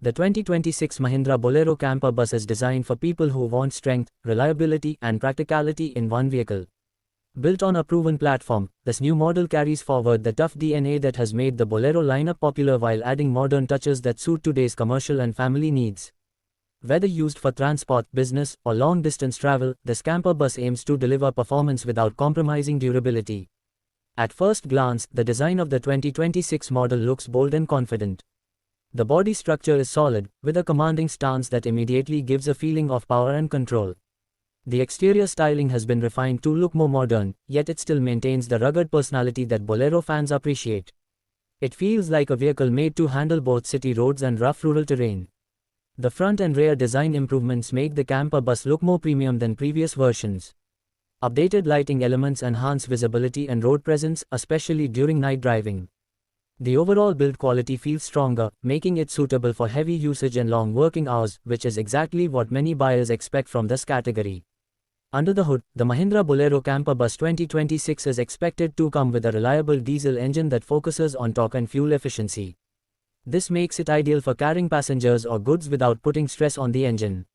The 2026 Mahindra Bolero Camper Bus is designed for people who want strength, reliability, and practicality in one vehicle. Built on a proven platform, this new model carries forward the tough DNA that has made the Bolero lineup popular while adding modern touches that suit today's commercial and family needs. Whether used for transport, business, or long-distance travel, this camper bus aims to deliver performance without compromising durability. At first glance, the design of the 2026 model looks bold and confident. The body structure is solid, with a commanding stance that immediately gives a feeling of power and control. The exterior styling has been refined to look more modern, yet it still maintains the rugged personality that Bolero fans appreciate. It feels like a vehicle made to handle both city roads and rough rural terrain. The front and rear design improvements make the camper bus look more premium than previous versions. Updated lighting elements enhance visibility and road presence, especially during night driving. The overall build quality feels stronger, making it suitable for heavy usage and long working hours, which is exactly what many buyers expect from this category. Under the hood, the Mahindra Bolero Camper Bus 2026 is expected to come with a reliable diesel engine that focuses on torque and fuel efficiency. This makes it ideal for carrying passengers or goods without putting stress on the engine.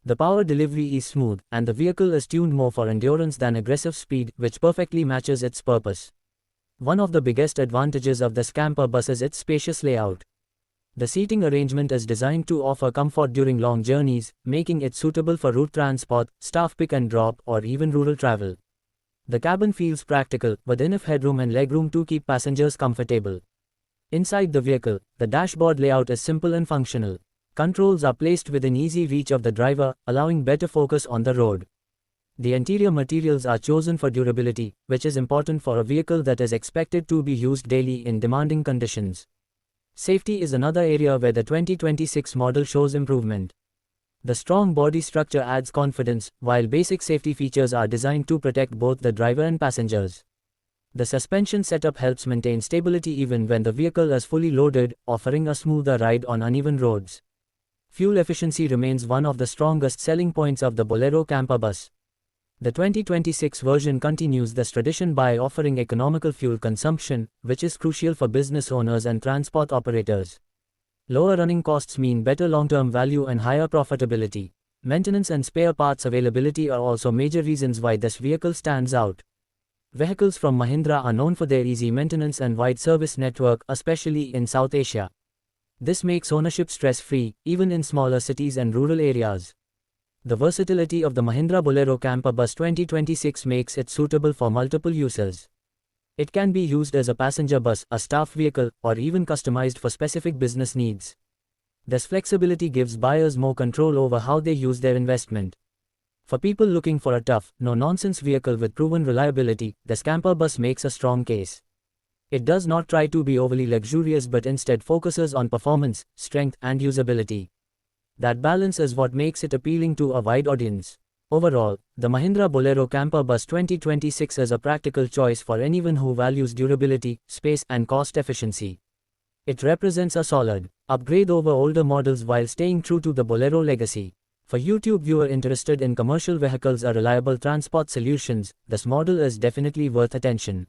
The power delivery is smooth, and the vehicle is tuned more for endurance than aggressive speed, which perfectly matches its purpose. One of the biggest advantages of this camper bus is its spacious layout. The seating arrangement is designed to offer comfort during long journeys, making it suitable for route transport, staff pick and drop, or even rural travel. The cabin feels practical, with enough headroom and legroom to keep passengers comfortable. Inside the vehicle, the dashboard layout is simple and functional. Controls are placed within easy reach of the driver, allowing better focus on the road. The interior materials are chosen for durability, which is important for a vehicle that is expected to be used daily in demanding conditions. Safety is another area where the 2026 model shows improvement. The strong body structure adds confidence, while basic safety features are designed to protect both the driver and passengers. The suspension setup helps maintain stability even when the vehicle is fully loaded, offering a smoother ride on uneven roads. Fuel efficiency remains one of the strongest selling points of the Bolero camper bus. The 2026 version continues this tradition by offering economical fuel consumption, which is crucial for business owners and transport operators. Lower running costs mean better long-term value and higher profitability. Maintenance and spare parts availability are also major reasons why this vehicle stands out. Vehicles from Mahindra are known for their easy maintenance and wide service network, especially in South Asia. This makes ownership stress-free, even in smaller cities and rural areas. The versatility of the Mahindra Bolero Camper Bus 2026 makes it suitable for multiple uses. It can be used as a passenger bus, a staff vehicle, or even customized for specific business needs. This flexibility gives buyers more control over how they use their investment. For people looking for a tough, no-nonsense vehicle with proven reliability, this camper bus makes a strong case. It does not try to be overly luxurious but instead focuses on performance, strength, and usability. That balance is what makes it appealing to a wide audience. Overall, the Mahindra Bolero Camper Bus 2026 is a practical choice for anyone who values durability, space, and cost efficiency. It represents a solid upgrade over older models while staying true to the Bolero legacy. For YouTube viewers interested in commercial vehicles or reliable transport solutions, this model is definitely worth attention.